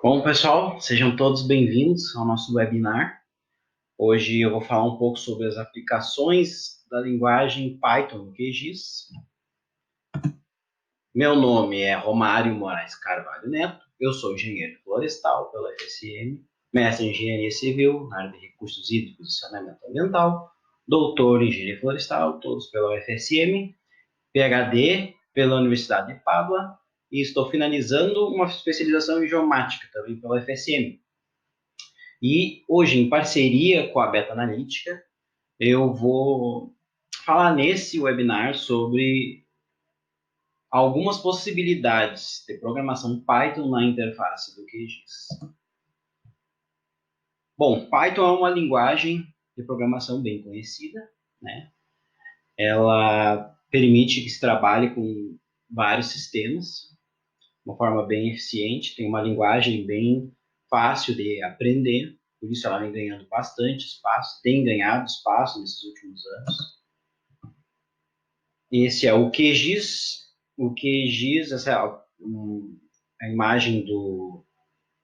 Bom, pessoal, sejam todos bem-vindos ao nosso webinar. Hoje eu vou falar um pouco sobre as aplicações da linguagem Python no QGIS. Meu nome é Romário Moraes Carvalho Neto, eu sou engenheiro florestal pela UFSM, mestre em engenharia civil na área de recursos hídricos e saneamento ambiental, doutor em engenharia florestal, todos pela UFSM, PhD pela Universidade de Pádua e estou finalizando uma especialização em geomática também pela UFSM. E hoje, em parceria com a Beta Analítica, eu vou falar nesse webinar sobre algumas possibilidades de programação Python na interface do QGIS. Bom, Python é uma linguagem de programação bem conhecida, né? Ela permite que se trabalhe com vários sistemas de uma forma bem eficiente, tem uma linguagem bem fácil de aprender, por isso ela vem ganhando bastante espaço, tem ganhado espaço nesses últimos anos. Esse é o QGIS. O QGIS, essa é a imagem do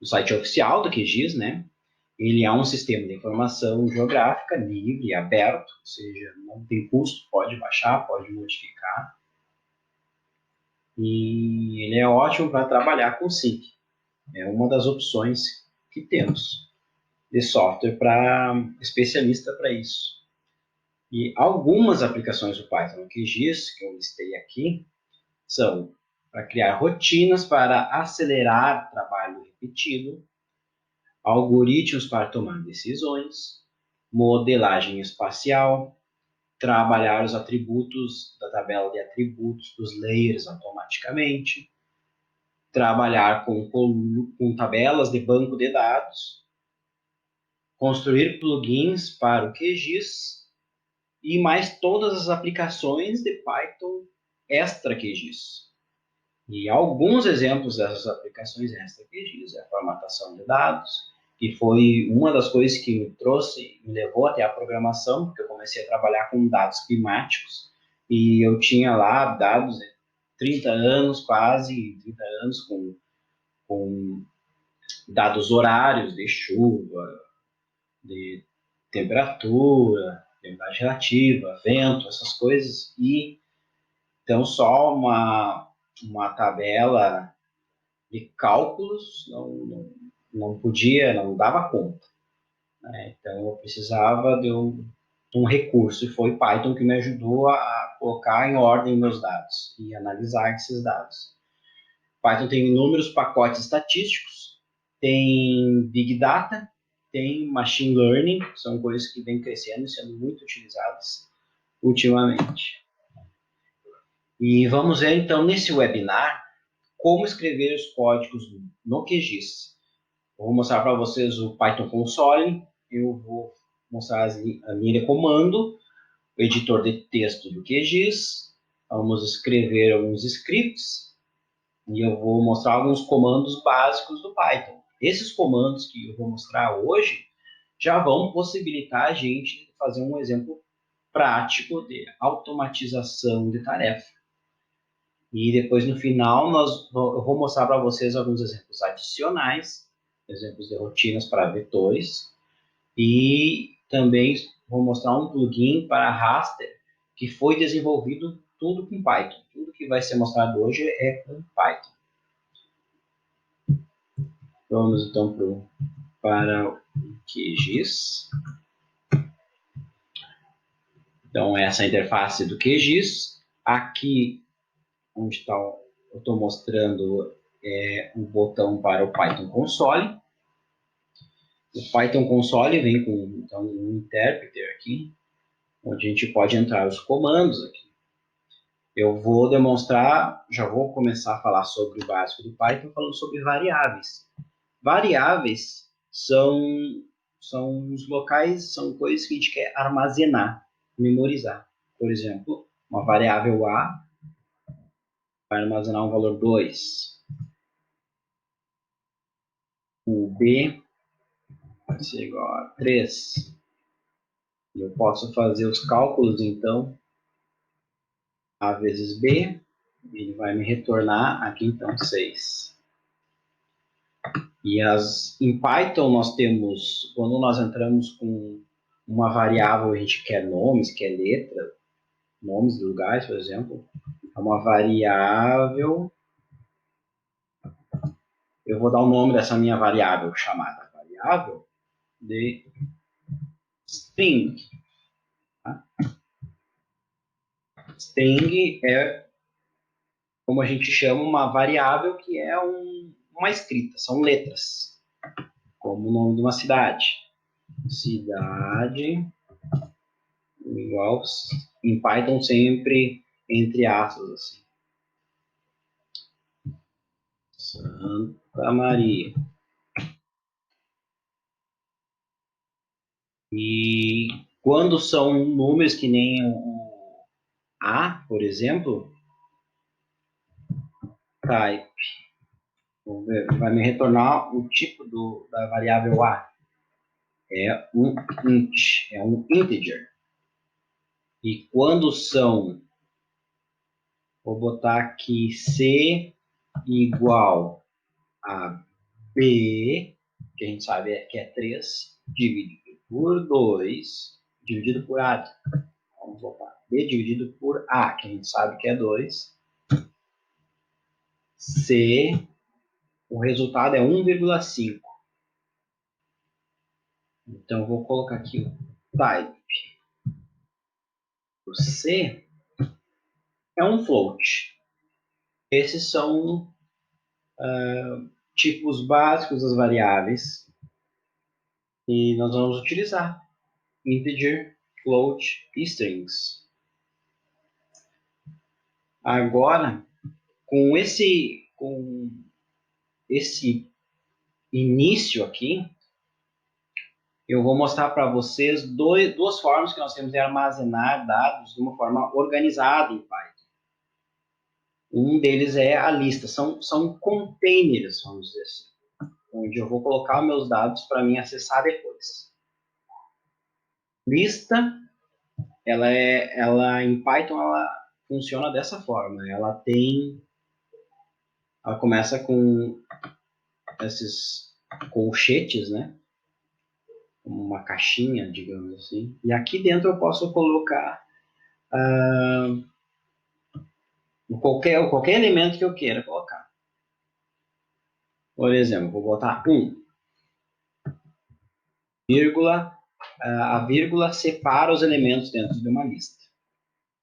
site oficial do QGIS, né? Ele é um sistema de informação geográfica livre, aberto, ou seja, não tem custo, pode baixar, pode modificar. E ele é ótimo para trabalhar com SYNC. É uma das opções que temos de software para especialista para isso. E algumas aplicações do Python no QGIS, que eu listei aqui, são para criar rotinas para acelerar trabalho repetido, algoritmos para tomar decisões, modelagem espacial, trabalhar os atributos da tabela de atributos dos layers automaticamente, trabalhar com tabelas de banco de dados, construir plugins para o QGIS e mais todas as aplicações de Python extra QGIS. E alguns exemplos dessas aplicações extra QGIS é a formatação de dados, que foi uma das coisas que me levou até a programação, porque eu comecei a trabalhar com dados climáticos e eu tinha lá dados de 30 anos, quase 30 anos, com dados horários de chuva, de temperatura, umidade relativa, vento, essas coisas, e então só uma tabela de cálculos não podia, não dava conta, né? Então eu precisava de um recurso, e foi Python que me ajudou a colocar em ordem meus dados e analisar esses dados. Python tem inúmeros pacotes estatísticos, tem Big Data, tem Machine Learning, são coisas que vêm crescendo e sendo muito utilizadas ultimamente. E vamos ver então nesse webinar como escrever os códigos no QGIS. Eu vou mostrar para vocês o Python Console, eu vou mostrar a linha de comando, o editor de texto do QGIS, vamos escrever alguns scripts e eu vou mostrar alguns comandos básicos do Python. Esses comandos que eu vou mostrar hoje já vão possibilitar a gente fazer um exemplo prático de automatização de tarefa. E depois, no final, eu vou mostrar para vocês alguns exemplos adicionais, exemplos de rotinas para vetores, e também vou mostrar um plugin para raster que foi desenvolvido tudo com Python. Tudo que vai ser mostrado hoje é com Python. Vamos então para o QGIS. Então, essa é a interface do QGIS. Aqui, onde está, eu estou mostrando o botão para o Python Console. O Python Console vem com então, um interpreter aqui, onde a gente pode entrar os comandos aqui. Eu vou demonstrar, já vou começar a falar sobre o básico do Python, falando sobre variáveis. Variáveis são os locais, são coisas que a gente quer armazenar, memorizar. Por exemplo, uma variável A vai armazenar um valor 2. O B vai ser igual a 3. Eu posso fazer os cálculos, então, A vezes B, ele vai me retornar aqui, então, 6. E em Python nós temos, quando nós entramos com uma variável, a gente quer nomes, quer letra, nomes de lugares, por exemplo, é uma variável. Eu vou dar o nome dessa minha variável chamada variável de string. Tá? String é como a gente chama uma variável que é uma escrita, são letras, como o nome de uma cidade. Cidade igual em Python sempre entre aspas assim. Santa Maria. E quando são números que nem o A, por exemplo, type vai me retornar o tipo da variável A. É um int, é um integer. E quando são, vou botar aqui C igual a B, que a gente sabe que é 3, dividido por 2, dividido por A. Vamos botar B dividido por A, que a gente sabe que é 2. C, o resultado é 1,5. Então, eu vou colocar aqui o type. O C é um float. Esses são tipos básicos das variáveis e nós vamos utilizar integer, float e strings. Agora, com esse início aqui, eu vou mostrar para vocês duas formas que nós temos de armazenar dados de uma forma organizada em Python. Um deles é a lista, são containers, vamos dizer assim, onde eu vou colocar meus dados para mim acessar depois. Lista, ela em Python ela funciona dessa forma. Ela começa com esses colchetes, né? Uma caixinha, digamos assim. E aqui dentro eu posso colocar qualquer elemento que eu queira colocar. Por exemplo, vou botar 1, vírgula, a vírgula separa os elementos dentro de uma lista.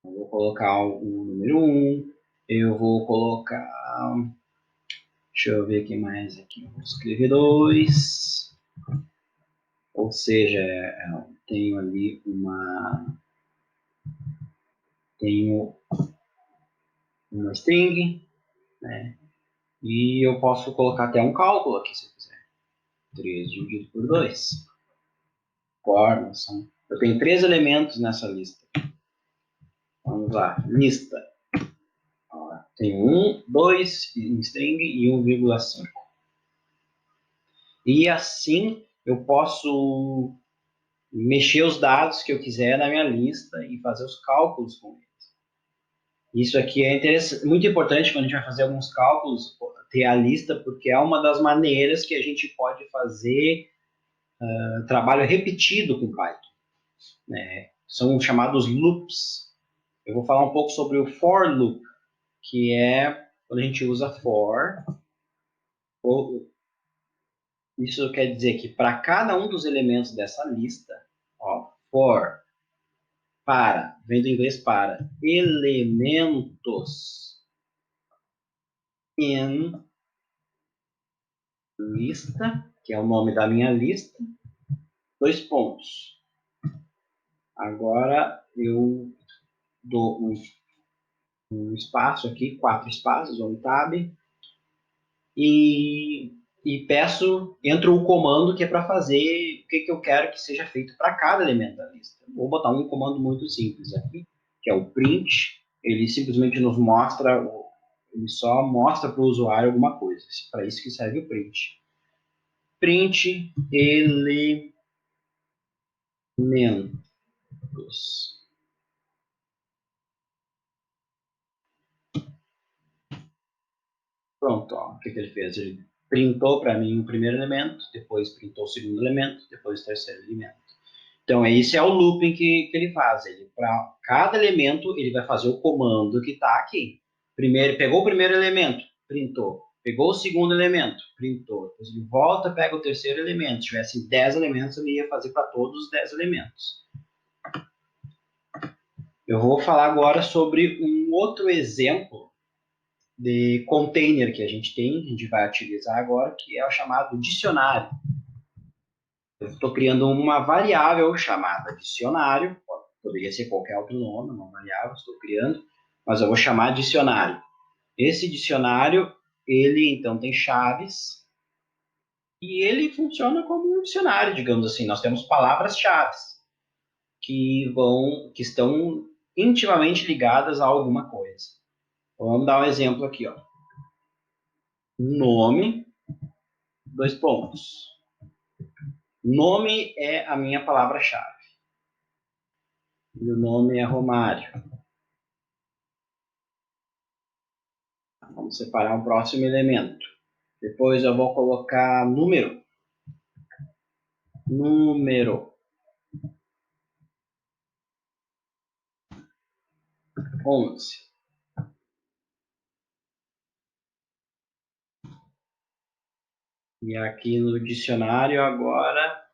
Eu vou colocar o número 1, eu vou colocar, deixa eu ver aqui mais aqui, eu vou escrever 2, ou seja, eu tenho ali tenho uma string, né? E eu posso colocar até um cálculo aqui, se eu quiser. 3 dividido por 2. Eu tenho 3 elementos nessa lista. Vamos lá, lista. Tem 1, 2 em string e 1,5. E assim eu posso mexer os dados que eu quiser na minha lista e fazer os cálculos com eles. Isso aqui é muito importante quando a gente vai fazer alguns cálculos, ter a lista, porque é uma das maneiras que a gente pode fazer trabalho repetido com Python. Né? São chamados loops. Eu vou falar um pouco sobre o for loop, que é quando a gente usa for. Isso quer dizer que para cada um dos elementos dessa lista, for vem do inglês para elementos in lista, que é o nome da minha lista, 2 pontos. Agora eu dou um espaço aqui, 4 espaços, um tab, e entro o comando que é para fazer o que eu quero que seja feito para cada elemento da lista. Vou botar um comando muito simples aqui, que é o print. Ele simplesmente nos mostra, ele só mostra para o usuário alguma coisa. Para isso que serve o print. Print elementos. Pronto, ó, o que ele fez? Ele printou para mim o primeiro elemento, depois printou o segundo elemento, depois o terceiro elemento. Então, esse é o looping que ele faz. Ele, para cada elemento, ele vai fazer o comando que está aqui. Primeiro, pegou o primeiro elemento, printou. Pegou o segundo elemento, printou. Depois ele volta, pega o terceiro elemento. Se tivesse 10 elementos, ele ia fazer para todos os 10 elementos. Eu vou falar agora sobre um outro exemplo de container que a gente vai utilizar agora, que é o chamado dicionário. Eu estou criando uma variável chamada dicionário, poderia ser qualquer outro nome, uma variável, estou criando, mas eu vou chamar dicionário. Esse dicionário, ele então tem chaves e ele funciona como um dicionário, digamos assim. Nós temos palavras-chave que estão intimamente ligadas a alguma coisa. Vamos dar um exemplo aqui, ó. Nome, dois pontos. Nome é a minha palavra-chave. E o nome é Romário. Vamos separar o próximo elemento. Depois eu vou colocar número. Número 11. E aqui no dicionário agora,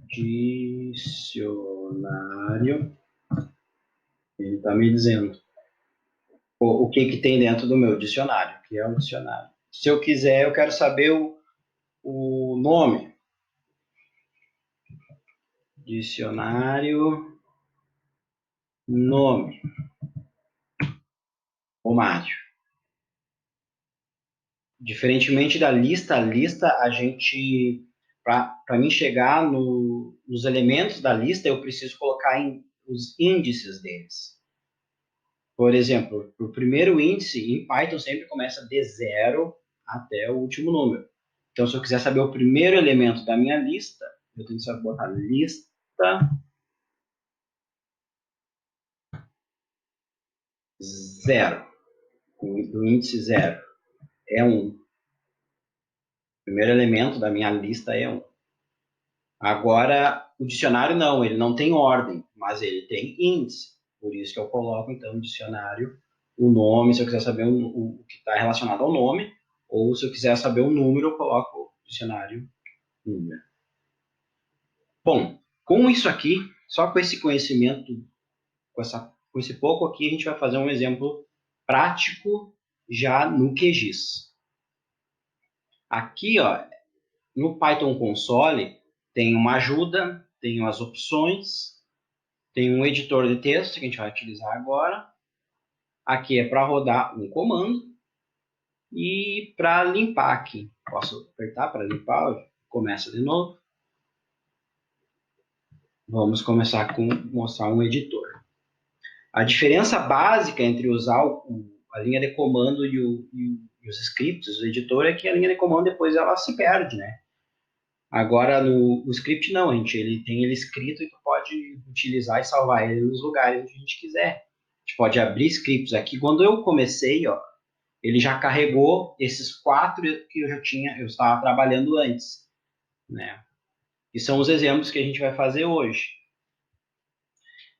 dicionário, ele está me dizendo o que tem dentro do meu dicionário, que é um dicionário. Se eu quiser, eu quero saber o nome. Dicionário, nome, Romário. Diferentemente da lista, a lista a gente, para mim chegar nos elementos da lista, eu preciso colocar os índices deles. Por exemplo, o primeiro índice em Python sempre começa de 0 até o último número. Então, se eu quiser saber o primeiro elemento da minha lista, eu tenho que botar lista 0. O índice 0 é 1. O primeiro elemento da minha lista é 1. Agora, o dicionário não, ele não tem ordem, mas ele tem índice. Por isso que eu coloco, então, no dicionário o nome, se eu quiser saber o que está relacionado ao nome, ou se eu quiser saber o número, eu coloco o dicionário número. Bom, com isso aqui, só com esse conhecimento, com esse pouco aqui, a gente vai fazer um exemplo prático já no QGIS. Aqui, ó, no Python Console, tem uma ajuda, tem as opções, tem um editor de texto que a gente vai utilizar agora. Aqui é para rodar um comando. E para limpar aqui, posso apertar para limpar, começa de novo. Vamos começar com mostrar um editor. A diferença básica entre usar a linha de comando e os scripts do editor é que a linha de comando depois ela se perde, né? Agora no script não, ele tem ele escrito e tu pode utilizar e salvar ele nos lugares onde a gente quiser. A gente pode abrir scripts aqui. Quando eu comecei, ó, ele já carregou esses 4 que eu estava trabalhando antes, né? E são os exemplos que a gente vai fazer hoje.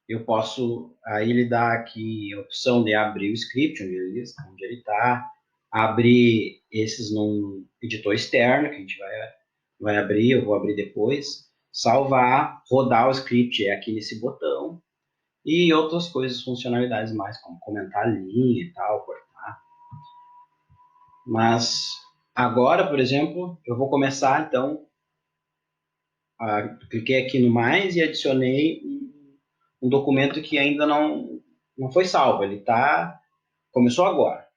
Eu posso, aí ele dá aqui a opção de abrir o script, onde ele está, abrir esses num editor externo, que a gente vai abrir, eu vou abrir depois, salvar, rodar o script é aqui nesse botão, e outras coisas, funcionalidades mais, como comentar a linha e tal, cortar. Mas agora, por exemplo, eu vou começar, então, cliquei aqui no mais e adicionei um documento que ainda não foi salvo, começou agora.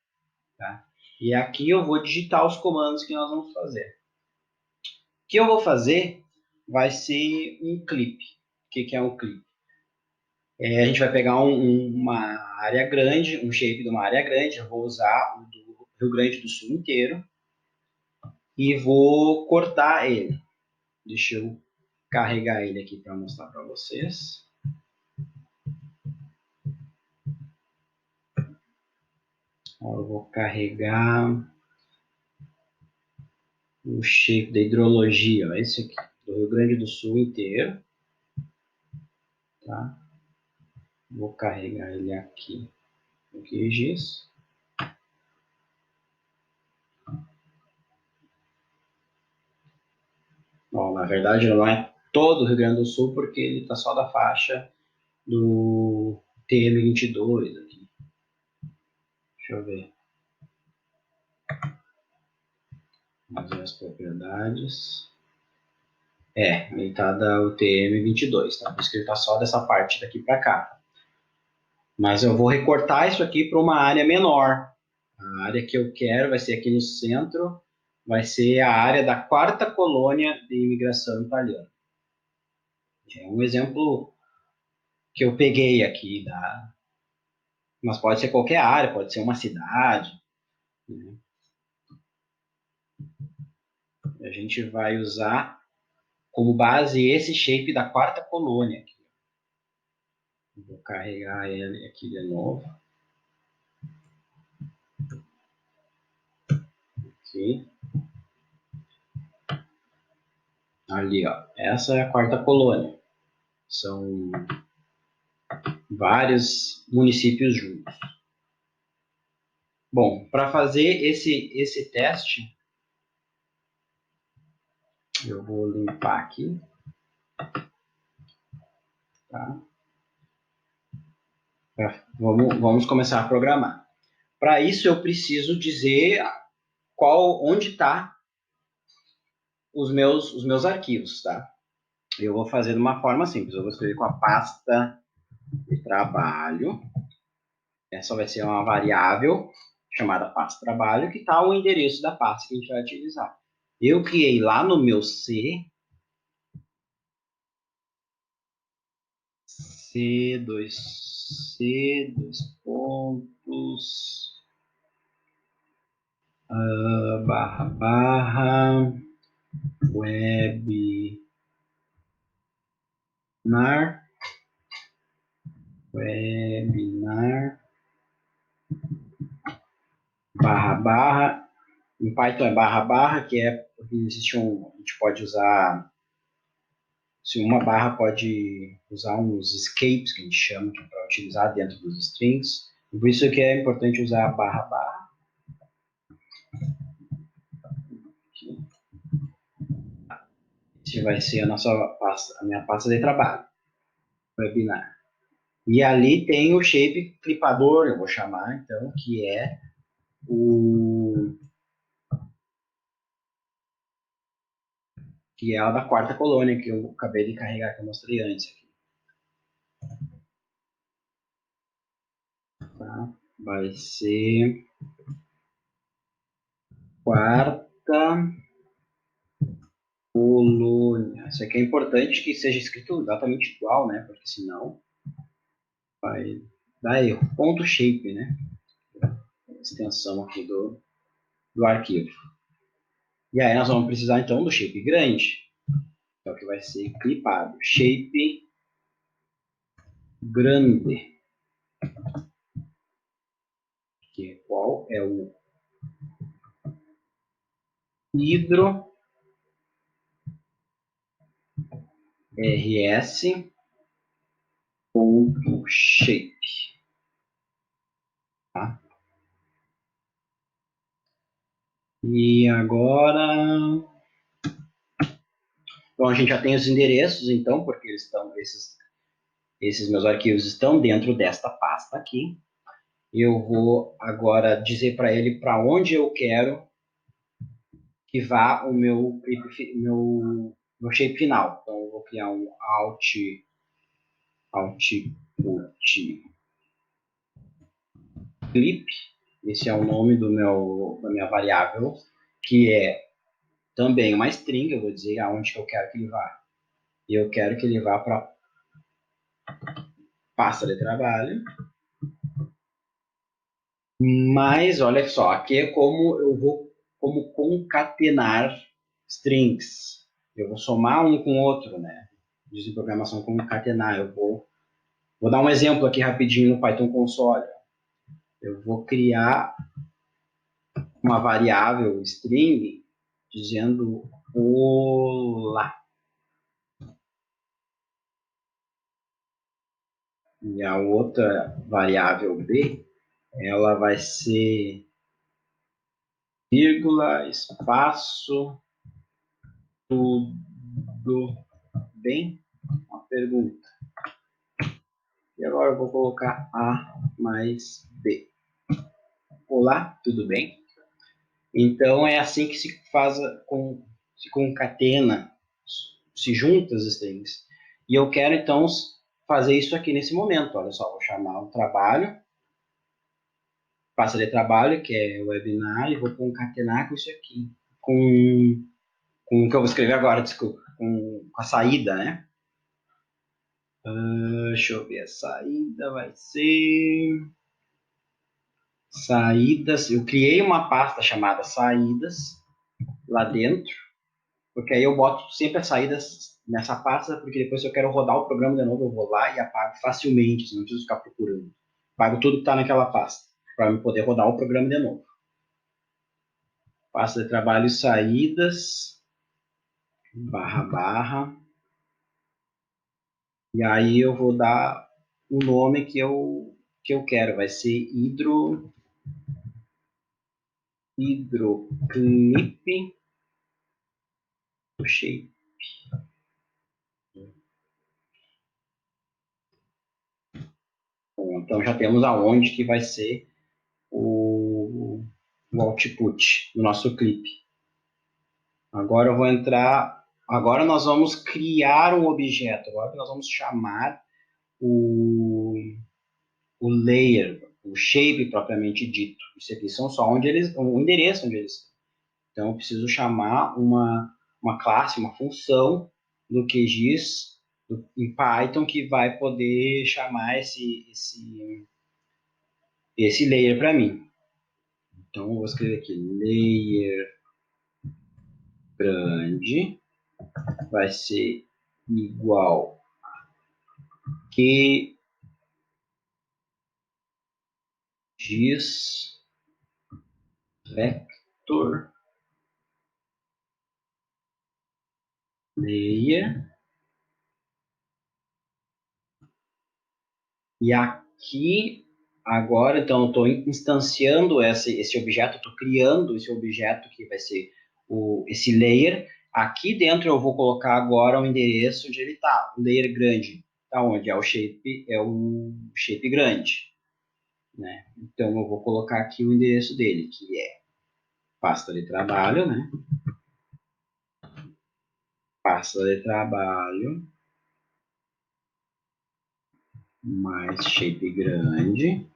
Tá? E aqui eu vou digitar os comandos que nós vamos fazer. O que eu vou fazer vai ser um clipe. O que é um clipe? A gente vai pegar uma área grande, um shape de uma área grande, eu vou usar o do Rio Grande do Sul inteiro, e vou cortar ele. Deixa eu carregar ele aqui para mostrar para vocês. Eu vou carregar. o shape da hidrologia, ó, esse aqui, do Rio Grande do Sul inteiro. Tá? Vou carregar ele aqui no QGIS. Bom, na verdade não é todo o Rio Grande do Sul, porque ele está só da faixa do TM22 aqui. Deixa eu ver. Vamos ver as propriedades. Ele está da UTM22, tá? Por isso que ele está só dessa parte daqui para cá. Mas eu vou recortar isso aqui para uma área menor. A área que eu quero vai ser aqui no centro, vai ser a área da quarta colônia de imigração italiana. É um exemplo que eu peguei aqui, mas pode ser qualquer área, pode ser uma cidade. Né? A gente vai usar como base esse shape da quarta colônia. Aqui. Vou carregar ele aqui de novo. Aqui. Ali, ó. Essa é a quarta colônia. São vários municípios juntos. Bom, para fazer esse teste, eu vou limpar aqui. Tá? Vamos começar a programar. Para isso, eu preciso dizer onde está os meus arquivos. Tá? Eu vou fazer de uma forma simples. Eu vou escrever com a pasta de trabalho. Essa vai ser uma variável chamada pasta trabalho, que está o endereço da pasta que a gente vai utilizar. Eu criei lá no meu C2 pontos // webinar // em Python é // que é porque existe a gente pode usar, se uma barra pode usar uns escapes que a gente chama para utilizar dentro dos strings, e por isso que é importante usar // Esse vai ser a minha pasta de trabalho, webinar. E ali tem o shape clipador, eu vou chamar então, que é a da quarta colônia, que eu acabei de carregar, que eu mostrei antes aqui. Tá? Vai ser quarta colônia. Isso aqui é importante que seja escrito exatamente igual, né? Porque senão vai dar erro. Ponto shape, né? Extensão aqui do arquivo. E aí nós vamos precisar então do shape grande, que é o que vai ser clipado. Shape grande. Que qual é o hidro rs.shape. Tá? E agora, então a gente já tem os endereços, então, porque esses meus arquivos estão dentro desta pasta aqui. Eu vou agora dizer para ele para onde eu quero que vá o meu shape final. Então eu vou criar um output clip. Esse é o nome da minha variável, que é também uma string. Eu vou dizer aonde que eu quero que ele vá. E eu quero que ele vá para pasta de trabalho. Mas olha só, aqui é como eu vou concatenar strings. Eu vou somar um com o outro, né? Diz em programação concatenar. Eu vou dar um exemplo aqui rapidinho no Python console. Eu vou criar uma variável string dizendo olá. E a outra variável b, ela vai ser vírgula, espaço, tudo bem? Uma pergunta. E agora eu vou colocar A mais B. Olá, tudo bem? Então é assim que se faz, se concatena, se junta as strings. E eu quero então fazer isso aqui nesse momento. Olha só, vou chamar o trabalho, pasta de trabalho, que é o webinar, e vou concatenar com isso aqui. Com o que eu vou escrever agora, desculpa. Com a saída, né? Deixa eu ver, a saída vai ser saídas. Eu criei uma pasta chamada saídas lá dentro, porque aí eu boto sempre as saídas nessa pasta, porque depois se eu quero rodar o programa de novo, eu vou lá e apago facilmente, não preciso ficar procurando. Apago tudo que está naquela pasta, para eu poder rodar o programa de novo. Pasta de trabalho saídas, barra, barra, e aí eu vou dar o nome que eu quero, vai ser hidroclip, puxei. Bom, então já temos aonde que vai ser o output do nosso clipe. Agora eu vou entrar. Agora nós vamos criar um objeto. Agora nós vamos chamar o, o layer, o shape propriamente dito. Isso aqui são só onde eles, o endereço onde eles estão. Então eu preciso chamar uma classe, uma função do QGIS em Python que vai poder chamar esse layer para mim. Então eu vou escrever aqui layer grande vai ser igual que GIS vector layer. E aqui, agora, então, eu estou instanciando esse objeto, estou criando esse objeto que vai ser esse layer. Aqui dentro eu vou colocar agora o endereço onde ele está, o layer grande. Está onde? É o shape grande. Né? Então eu vou colocar aqui o endereço dele, que é pasta de trabalho, né? Pasta de trabalho mais shape grande.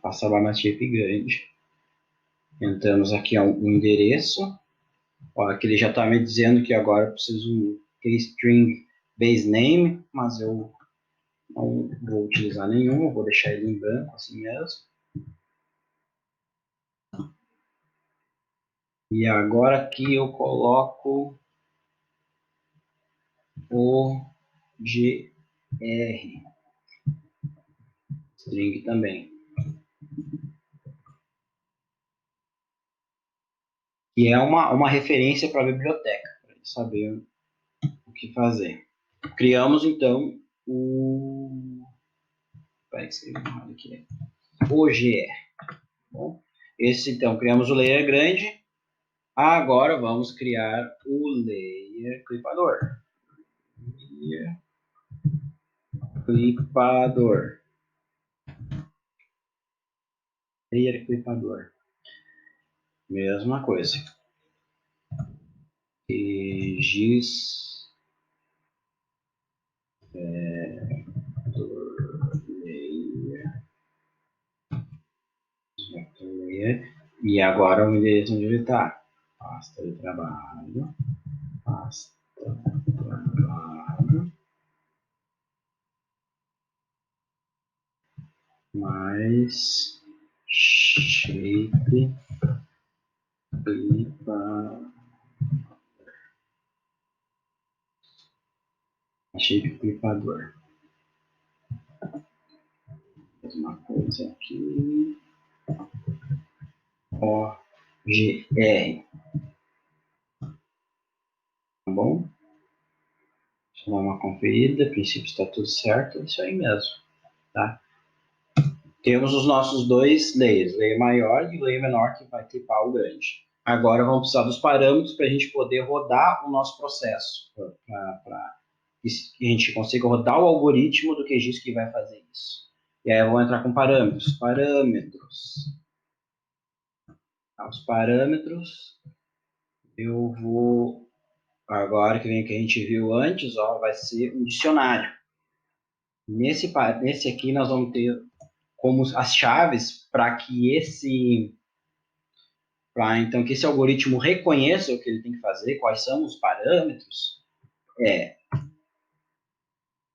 Pasta mais shape grande. Entramos aqui a um endereço. Olha, que ele já está me dizendo que agora eu preciso ter string base name, mas eu não vou utilizar nenhum, eu vou deixar ele em branco assim mesmo. E agora aqui eu coloco o gr, string também, que é uma referência para a biblioteca, para saber o que fazer. Criamos então o. Espera que escrevi errado aqui. OGR. Bom, esse então, criamos o layer grande. Agora vamos criar o layer clipador. Layer clipador. Layer clipador. Mesma coisa. QGIS layer. E agora o endereço onde ele está. Pasta de trabalho. Pasta de trabalho. Mais shape clipador. Shape clipador. Mesma coisa aqui. OGR. Tá bom? Deixa eu dar uma conferida. A princípio está tudo certo. É isso aí mesmo. Tá? Temos os nossos dois layers, layer maior e layer menor, que vai clipar o grande. Agora vamos precisar dos parâmetros para a gente poder rodar o nosso processo, para que a gente consiga rodar o algoritmo do QGIS que vai fazer isso. E aí eu vou entrar com parâmetros. Os parâmetros, eu vou, agora que vem que a gente viu antes, ó, vai ser um dicionário. Nesse aqui nós vamos ter como as chaves para que então que esse algoritmo reconheça o que ele tem que fazer, quais são os parâmetros, é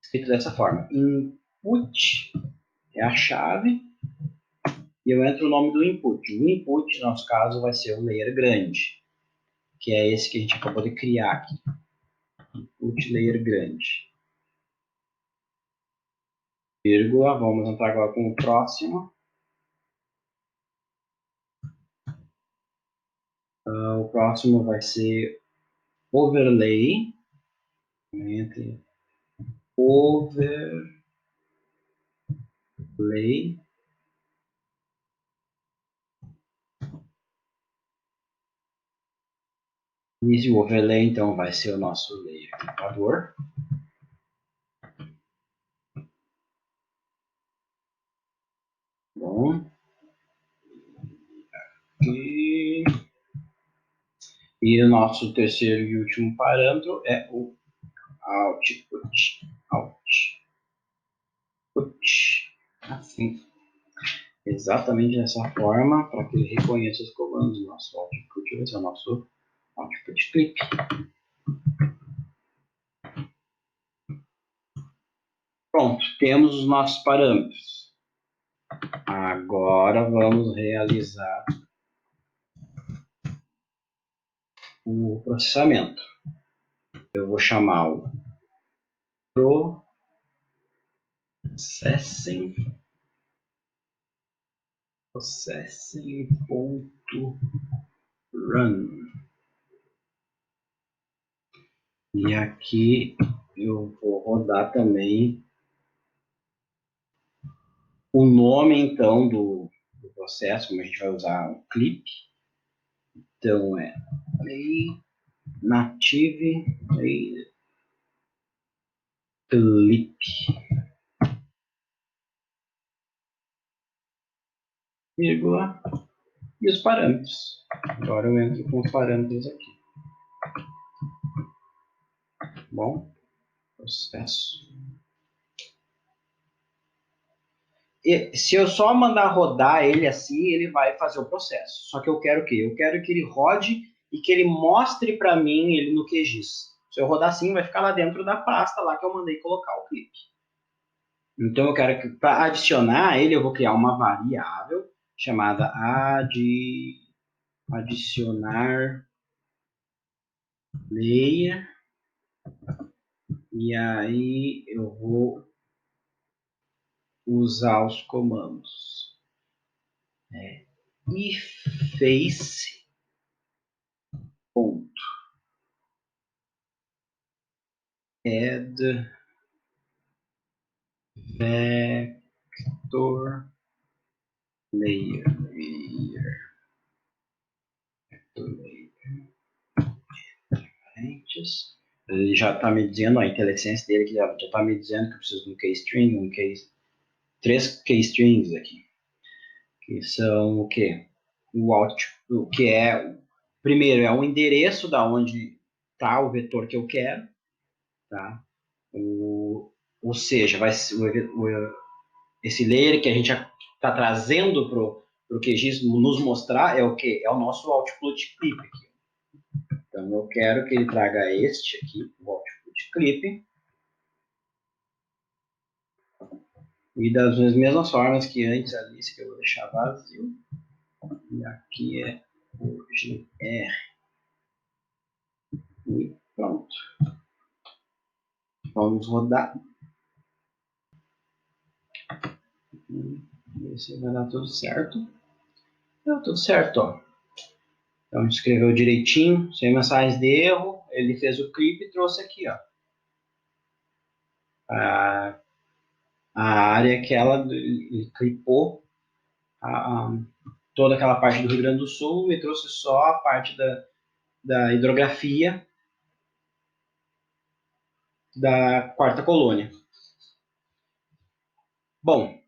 escrito dessa forma. Input é a chave e eu entro o nome do input. O input, no nosso caso, vai ser o layer grande, que é esse que a gente acabou de criar aqui. Input layer grande. Vírgula, vamos entrar agora com o próximo. O próximo vai ser overlay. Entre overlay. E o overlay, então, vai ser o nosso layer clipador. Bom. E o nosso terceiro e último parâmetro é o output. Assim. Exatamente dessa forma, para que ele reconheça os comandos. Nosso output vai ser o nosso output clip. Pronto, temos os nossos parâmetros. Agora vamos realizar o processamento. Eu vou chamar o processing.run. E aqui eu vou rodar também o nome, então, do processo, como a gente vai usar o clip. Então, é native clip. Vírgula. E os parâmetros. Agora eu entro com os parâmetros aqui. Bom, processo. E se eu só mandar rodar ele assim, ele vai fazer o processo. Só que eu quero o quê? Eu quero que ele rode e que ele mostre para mim ele no QGIS. Se eu rodar assim, vai ficar lá dentro da pasta lá que eu mandei colocar o clipe. Então eu quero que para adicionar ele, eu vou criar uma variável chamada adicionar layer. E aí eu vou usar os comandos ifface ponto add vector layer. Ele já está me dizendo, a IntelliSense dele que já está me dizendo que eu preciso de um keystring, três keystrings aqui, que são o quê? O que é, primeiro, é o endereço da onde está o vetor que eu quero, tá? Ou seja, esse layer que a gente está trazendo para o QGIS nos mostrar é o que? É o nosso output clip aqui. Então, eu quero que ele traga este aqui, o output clip, e das mesmas formas que antes a lista que eu vou deixar vazio. E aqui é o GR. E pronto. Vamos rodar. ver se vai dar tudo certo. Deu tudo certo, ó. Então, a gente escreveu direitinho, sem mensagens de erro. Ele fez o clipe e trouxe aqui, ó. A área que ele clipou toda aquela parte do Rio Grande do Sul e trouxe só a parte da hidrografia da quarta colônia. Bom,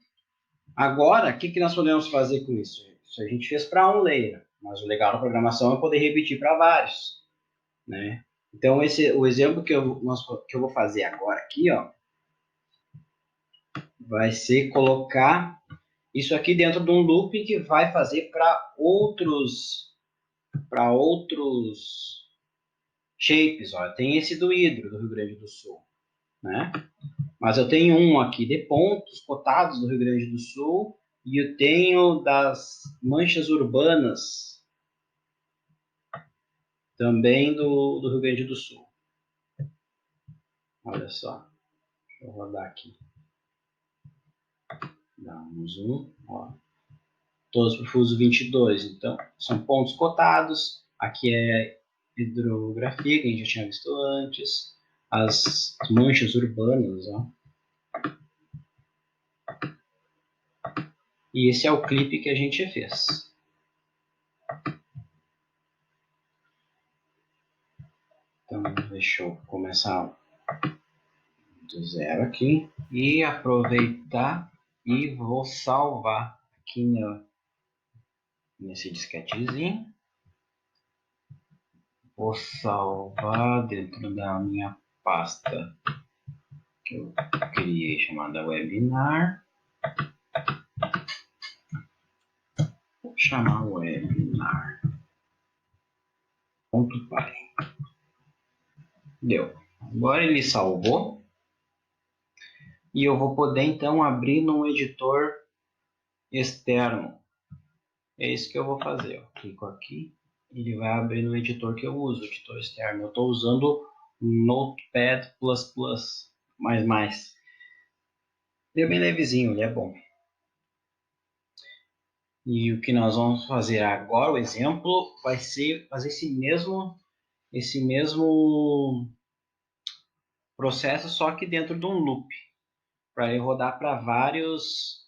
agora, o que nós podemos fazer com isso? Isso a gente fez para um layer, mas o legal da programação é poder repetir para vários, né? Então, o exemplo que eu vou fazer agora aqui, ó, vai ser colocar isso aqui dentro de um loop que vai fazer para outros shapes. Ó. Tem esse do hidro do Rio Grande do Sul, né? Mas eu tenho um aqui de pontos cotados do Rio Grande do Sul e eu tenho das manchas urbanas também do Rio Grande do Sul. Olha só, deixa eu rodar aqui. Dá um zoom, ó. Todos para o fuso 22, então são pontos cotados. Aqui é hidrografia, que a gente já tinha visto antes. As manchas urbanas, ó. E esse é o clipe que a gente fez. Então, deixa eu começar do zero aqui e aproveitar e vou salvar aqui nesse disquetezinho. Vou salvar dentro da minha pasta que eu criei chamada webinar. Vou chamar webinar.py. Deu. Agora ele salvou. E eu vou poder então abrir num editor externo. É isso que eu vou fazer. Eu clico aqui, ele vai abrir no editor que eu uso, editor externo. Eu estou usando Notepad++, mais. Ele é bem levezinho, ele é bom. E o que nós vamos fazer agora, o exemplo, vai ser fazer esse mesmo processo, só que dentro de um loop, para ele rodar para vários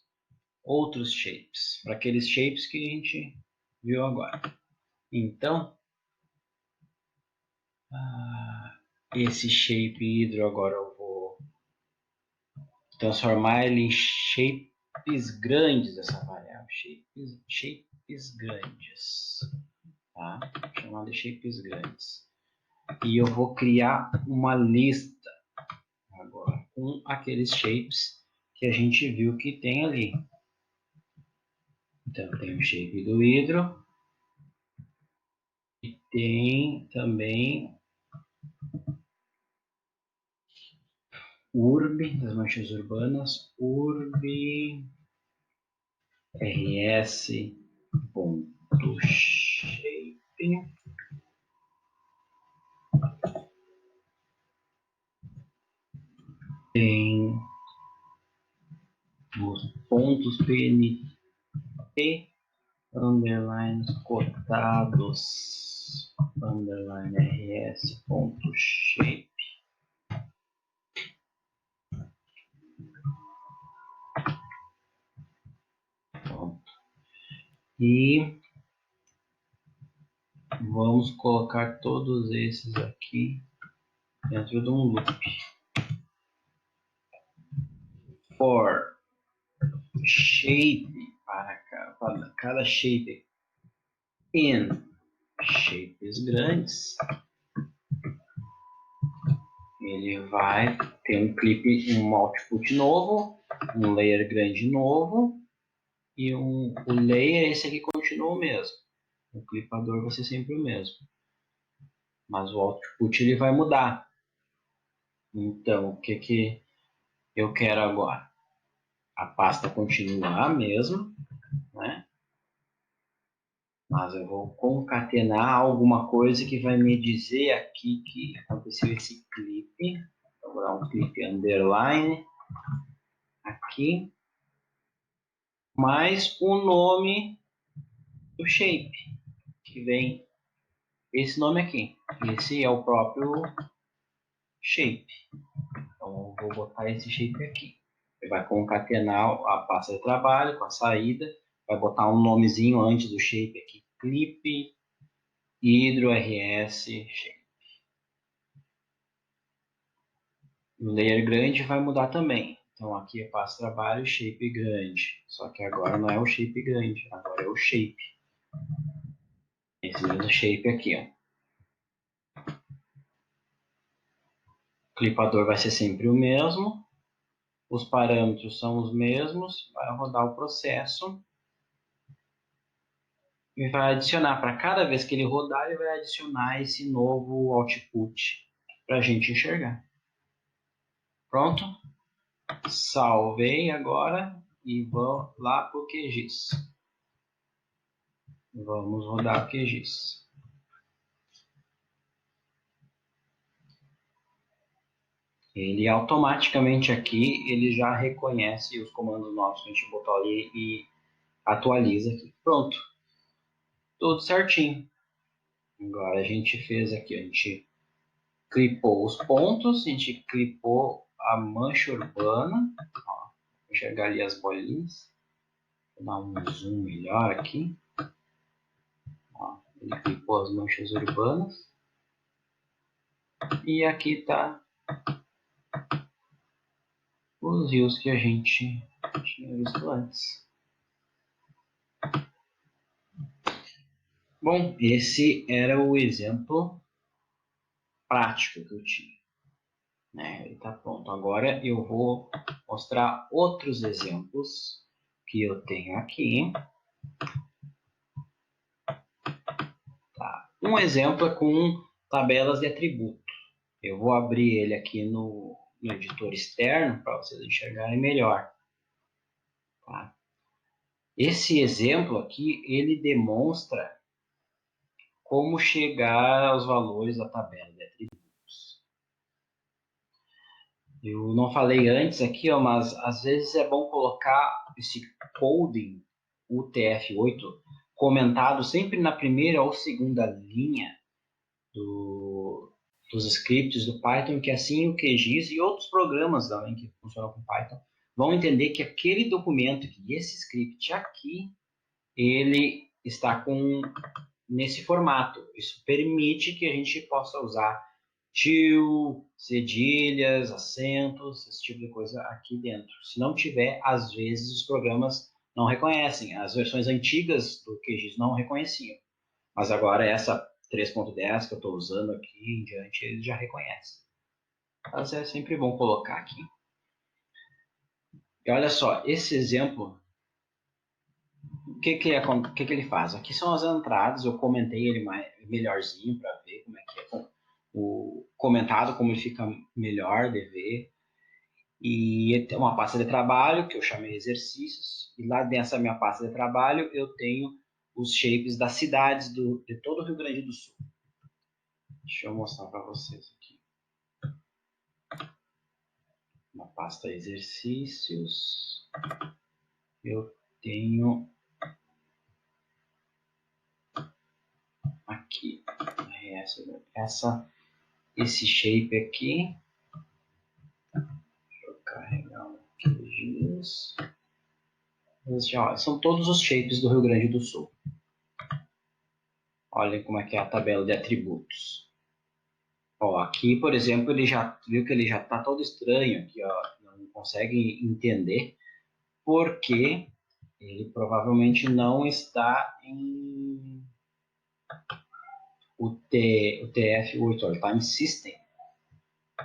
outros shapes, para aqueles shapes que a gente viu agora. Então, esse shape hidro agora eu vou transformar ele em shapes grandes, essa variável, shapes grandes, tá? Chamado de shapes grandes. E eu vou criar uma lista agora com aqueles shapes que a gente viu que tem ali. Então, tem o shape do hidro e tem também urb, das manchas urbanas, urb rs.shape. Tem os pontos PNT, underline cotados, underline rs.shape. Pronto. E vamos colocar todos esses aqui dentro de um loop. For shape, para cada shape in shapes grandes, ele vai ter um clipe, um output novo, um layer grande novo, e o layer, esse aqui continua o mesmo. O clipador vai ser sempre o mesmo. Mas o output ele vai mudar. Então, o que eu quero agora? A pasta continua a mesma, né? Mas eu vou concatenar alguma coisa que vai me dizer aqui que aconteceu esse clipe. Vou dar um clipe underline aqui. mais o nome do shape, que vem esse nome aqui. Esse é o próprio shape. Então, eu vou botar esse shape aqui. Ele vai concatenar a pasta de trabalho com a saída, vai botar um nomezinho antes do shape aqui, clip hidro rs shape. O layer grande vai mudar também. Então aqui é pasta de trabalho, shape grande. Só que agora não é o shape grande, agora é o shape. Esse mesmo shape aqui, ó. O clipador vai ser sempre o mesmo. Os parâmetros são os mesmos. Vai rodar o processo. E vai adicionar, para cada vez que ele rodar, ele vai adicionar esse novo output para a gente enxergar. Pronto? Salvei agora e vou lá para o QGIS. Vamos rodar o QGIS. Ele automaticamente aqui, ele já reconhece os comandos nossos que a gente botou ali e atualiza aqui. Pronto. Tudo certinho. Agora a gente fez aqui, a gente clipou os pontos, a gente clipou a mancha urbana. Ó, vou enxergar ali as bolinhas. Vou dar um zoom melhor aqui. Ó, ele clipou as manchas urbanas. E aqui está os rios que a gente tinha visto antes. Bom, esse era o exemplo prático que eu tinha. Ele está pronto. Agora eu vou mostrar outros exemplos que eu tenho aqui. Tá. Um exemplo é com tabelas de atributo. Eu vou abrir ele aqui no editor externo para vocês enxergarem melhor. Tá? Esse exemplo aqui, ele demonstra como chegar aos valores da tabela de atributos. Eu não falei antes aqui, ó, mas às vezes é bom colocar esse coding UTF-8 comentado sempre na primeira ou segunda linha dos scripts do Python, que assim o QGIS e outros programas também que funcionam com Python vão entender que aquele documento, que esse script aqui, ele está nesse formato. Isso permite que a gente possa usar til, cedilhas, acentos, esse tipo de coisa aqui dentro. Se não tiver, às vezes os programas não reconhecem. As versões antigas do QGIS não reconheciam. Mas agora essa 3.10 que eu estou usando aqui em diante, ele já reconhece. Mas é sempre bom colocar aqui. E olha só, esse exemplo, o que ele faz? Aqui são as entradas, eu comentei ele melhorzinho para ver como é que é o comentado, como ele fica melhor de ver. E tem uma pasta de trabalho que eu chamei exercícios, e lá dentro da minha pasta de trabalho eu tenho os shapes das cidades de todo o Rio Grande do Sul. Deixa eu mostrar para vocês aqui. Uma pasta exercícios. Eu tenho aqui esse shape aqui. Deixa eu carregar um QGIS. São todos os shapes do Rio Grande do Sul. Olhem como é que é a tabela de atributos. Ó, aqui, por exemplo, ele já viu que ele já está todo estranho aqui, ó, não consegue entender porque ele provavelmente não está em o TF8, ele está em System.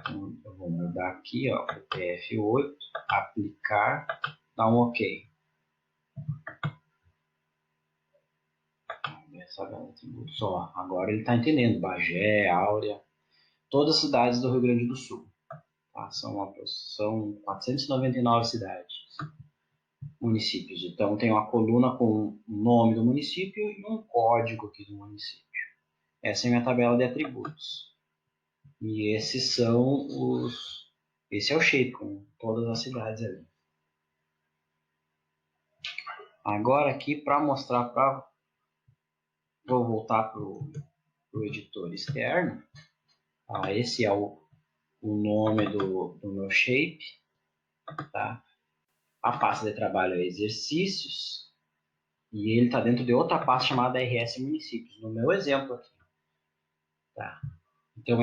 Então, eu vou mudar aqui, ó, o TF8, aplicar, dar um OK. Só, agora ele está entendendo. Bagé, Áurea, todas as cidades do Rio Grande do Sul. Tá? São 499 cidades, municípios. Então tem uma coluna com o nome do município e um código aqui do município. Essa é a minha tabela de atributos. E esses são esse é o shape com todas as cidades ali. Agora aqui para mostrar vou voltar para o editor externo. Esse é o nome do meu shape, tá? A pasta de trabalho é exercícios e ele está dentro de outra pasta chamada RS Municípios, no meu exemplo aqui, tá? Então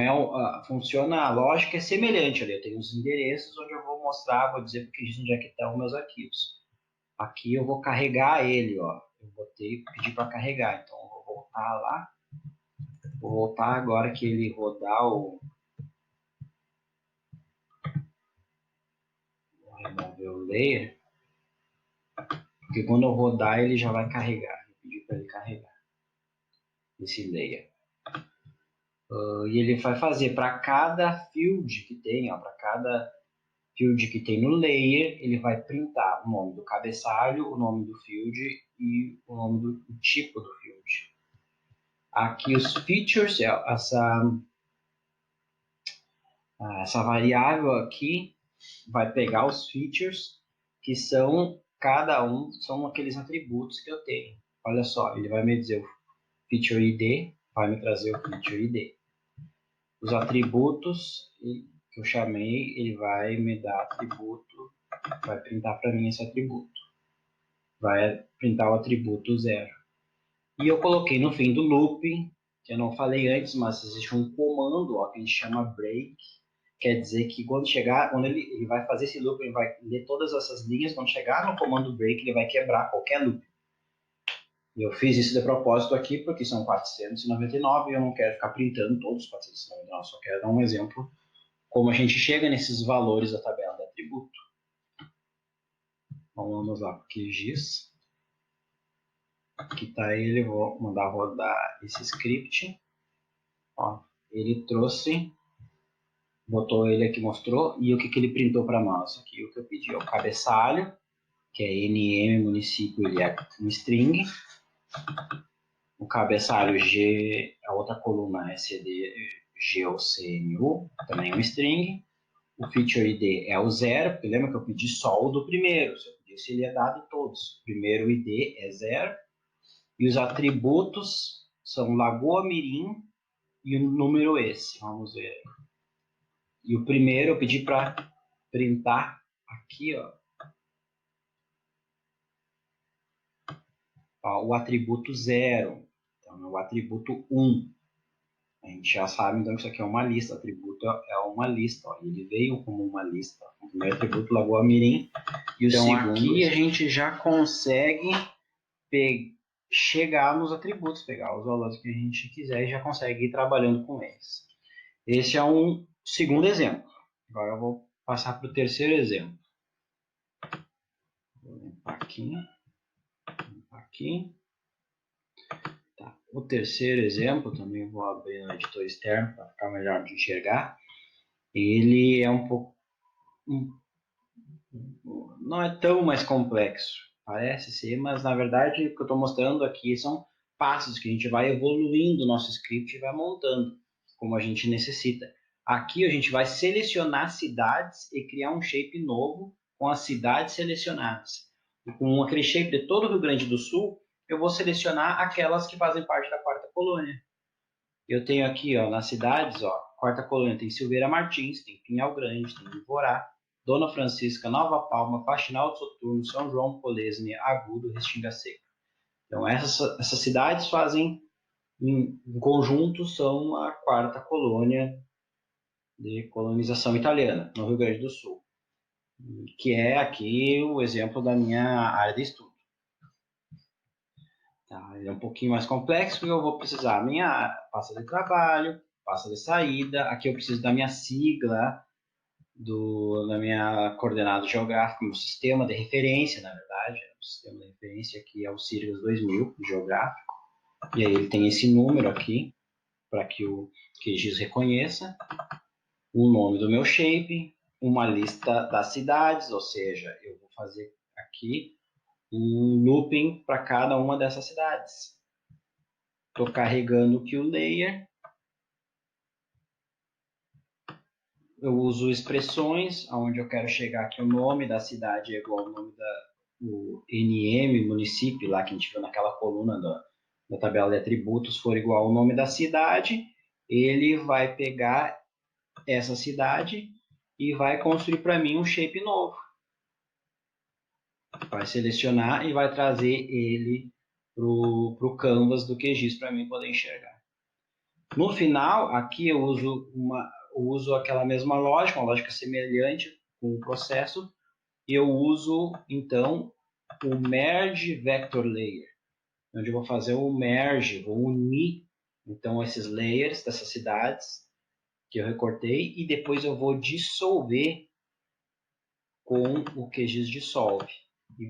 funciona, a lógica é semelhante ali. Eu tenho os endereços onde eu vou mostrar, vou dizer porque onde é que estão meus arquivos. Aqui eu vou carregar ele, ó. Eu vou pedir para carregar. Então eu vou voltar lá. Vou voltar agora que ele rodar Vou remover o layer. Porque quando eu rodar ele já vai carregar. Eu pedi para ele carregar esse layer. E ele vai fazer para cada field que tem, para cada field que tem no layer, ele vai printar o nome do cabeçalho, o nome do field e o nome do tipo do field. Aqui os features, essa variável aqui vai pegar os features que são, cada um, são aqueles atributos que eu tenho. Olha só, ele vai me dizer o feature ID, vai me trazer o feature ID. Os atributos que eu chamei, ele vai me dar atributo, vai printar para mim esse atributo. Vai printar o atributo 0. E eu coloquei no fim do looping, que eu não falei antes, mas existe um comando que a gente chama break. Quer dizer que quando ele vai fazer esse loop, ele vai ler todas essas linhas, quando chegar no comando break, ele vai quebrar qualquer loop. E eu fiz isso de propósito aqui, porque são 499 e eu não quero ficar printando todos os 499, só quero dar um exemplo como a gente chega nesses valores da tabela de atributo. Então, vamos lá para o QGIS. Aqui está ele, vou mandar rodar esse script. Ele trouxe, botou ele aqui, mostrou, e o que ele printou para nós? Aqui o que eu pedi é o cabeçalho, que é NM município, ele é um string. O cabeçalho G, a outra coluna é CD, G ou CMU, também é um string. O feature ID é o 0, porque lembra que eu pedi só o do primeiro. Se eu pedisse, ele é dado todos. O primeiro ID é 0. E os atributos são Lagoa Mirim e o número esse. Vamos ver. E o primeiro eu pedi para printar aqui, o atributo 0. Então, é o atributo 1. A gente já sabe, então, que isso aqui é uma lista. O atributo é uma lista. Ele veio como uma lista. O primeiro atributo, Lagoa Mirim. E o então, segundo... aqui a gente já consegue chegar nos atributos, pegar os valores que a gente quiser e já consegue ir trabalhando com eles. Esse é um segundo exemplo. Agora eu vou passar para o terceiro exemplo. Vou limpar aqui. Tá. O terceiro exemplo, também vou abrir no editor externo para ficar melhor de enxergar. Ele é um pouco... não é tão mais complexo. Parece ser, mas na verdade o que eu estou mostrando aqui são passos que a gente vai evoluindo o nosso script e vai montando como a gente necessita. Aqui a gente vai selecionar cidades e criar um shape novo com as cidades selecionadas. E com aquele shape de todo o Rio Grande do Sul, eu vou selecionar aquelas que fazem parte da quarta colônia. Eu tenho aqui, nas cidades, quarta colônia tem Silveira Martins, tem Pinhal Grande, tem Ivorá, Dona Francisca, Nova Palma, Faxinal do Soturno, São João, Polesne, Agudo, Restinga Seca. Então, essas cidades fazem, em conjunto, são a quarta colônia de colonização italiana, no Rio Grande do Sul, que é aqui o exemplo da minha área de estudo. Tá, ele é um pouquinho mais complexo, porque eu vou precisar da minha pasta de trabalho, pasta de saída, aqui eu preciso da minha sigla, da minha coordenada geográfica, meu sistema de referência, na verdade, o sistema de referência aqui é o Sirius 2000, geográfico, e aí ele tem esse número aqui, para que o QGIS reconheça, o nome do meu shape, uma lista das cidades, ou seja, eu vou fazer aqui um looping para cada uma dessas cidades. Estou carregando aqui o layer. Eu uso expressões, onde eu quero chegar aqui o nome da cidade é igual ao nome o NM, município, lá que a gente viu naquela coluna da tabela de atributos, for igual ao nome da cidade, ele vai pegar essa cidade e vai construir para mim um shape novo. Vai selecionar e vai trazer ele para o canvas do QGIS para mim poder enxergar. No final, aqui eu uso aquela mesma lógica, uma lógica semelhante com o processo, e eu uso, então, o Merge Vector Layer, onde eu vou fazer o merge, vou unir, então, esses layers dessas cidades que eu recortei, e depois eu vou dissolver com o QGIS Dissolve. E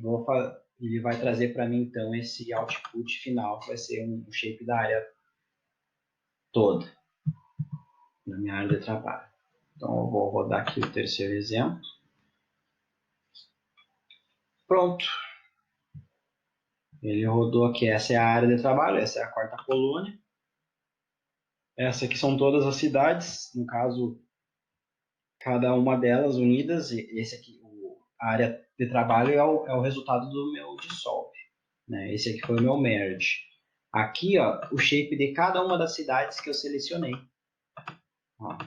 ele vai trazer para mim, então, esse output final, que vai ser um shape da área toda, na minha área de trabalho. Então, eu vou rodar aqui o terceiro exemplo. Pronto. Ele rodou aqui, essa é a área de trabalho, essa é a quarta coluna. Essa aqui são todas as cidades, no caso, cada uma delas unidas. Esse aqui, a área de trabalho é o resultado do meu dissolve. Né? Esse aqui foi o meu merge. Aqui, ó, o shape de cada uma das cidades que eu selecionei. Ó.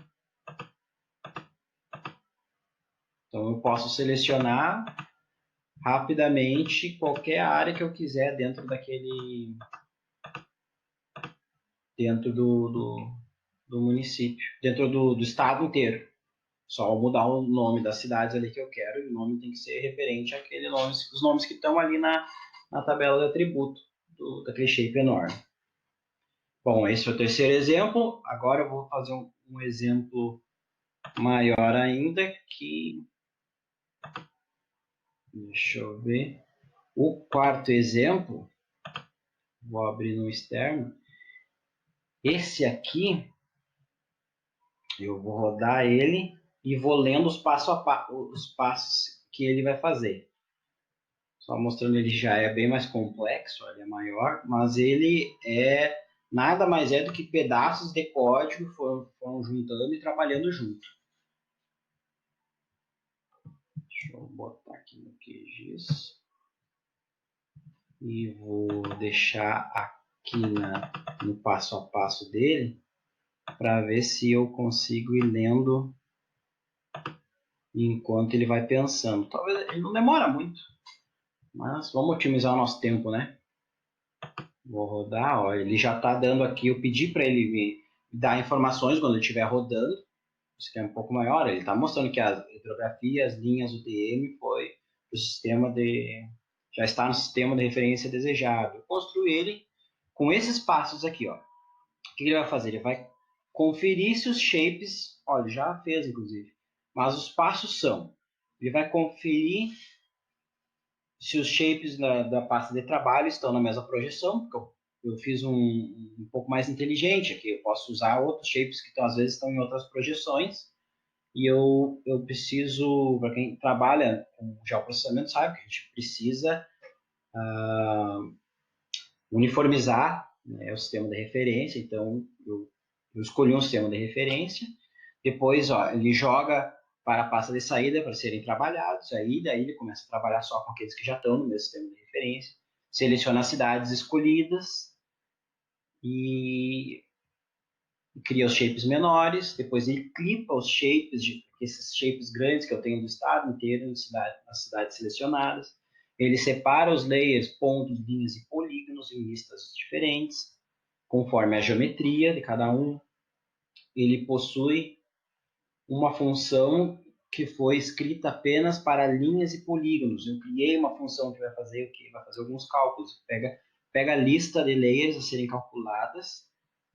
Então, eu posso selecionar rapidamente qualquer área que eu quiser dentro do município, dentro do estado inteiro. Só mudar o nome das cidades ali que eu quero, e o nome tem que ser referente àquele nome, os nomes que estão ali na tabela de atributo daquele shape enorme. Bom, esse é o terceiro exemplo. Agora eu vou fazer um exemplo maior ainda, que... Deixa eu ver. O quarto exemplo, vou abrir no externo. Esse aqui, eu vou rodar ele e vou lendo os passos que ele vai fazer. Só mostrando, ele já é bem mais complexo, ele é maior, mas ele nada mais é do que pedaços de código foram juntando e trabalhando junto. Deixa eu botar aqui no QGIS. E vou deixar aqui no passo a passo dele, para ver se eu consigo ir lendo enquanto ele vai pensando. Talvez ele não demora muito, mas vamos otimizar o nosso tempo, né? Vou rodar, ó, ele já está dando aqui, eu pedi para ele me dar informações quando ele estiver rodando, isso aqui é um pouco maior, ele está mostrando que a hidrografia, as linhas UTM foi o sistema já está no sistema de referência desejado. Eu construo ele com esses passos aqui, ó. O que ele vai fazer? Ele vai conferir se os shapes, olha, já fez inclusive, mas os passos são, ele vai conferir se os shapes da pasta de trabalho estão na mesma projeção, porque eu fiz um pouco mais inteligente aqui, eu posso usar outros shapes que às vezes estão em outras projeções, e eu preciso, para quem trabalha com geoprocessamento sabe que a gente precisa uniformizar, né, o sistema de referência, então eu escolhi um sistema de referência, depois ó, ele joga para a pasta de saída para serem trabalhados, aí daí ele começa a trabalhar só com aqueles que já estão no meu sistema de referência, seleciona as cidades escolhidas e cria os shapes menores, depois ele clipa os shapes, esses shapes grandes que eu tenho do estado inteiro, nas cidades selecionadas, ele separa os layers, pontos, linhas e polígonos em listas diferentes, conforme a geometria de cada um. Ele possui uma função que foi escrita apenas para linhas e polígonos. Eu criei uma função que vai fazer o quê? Vai fazer alguns cálculos. Pega a lista de layers a serem calculadas.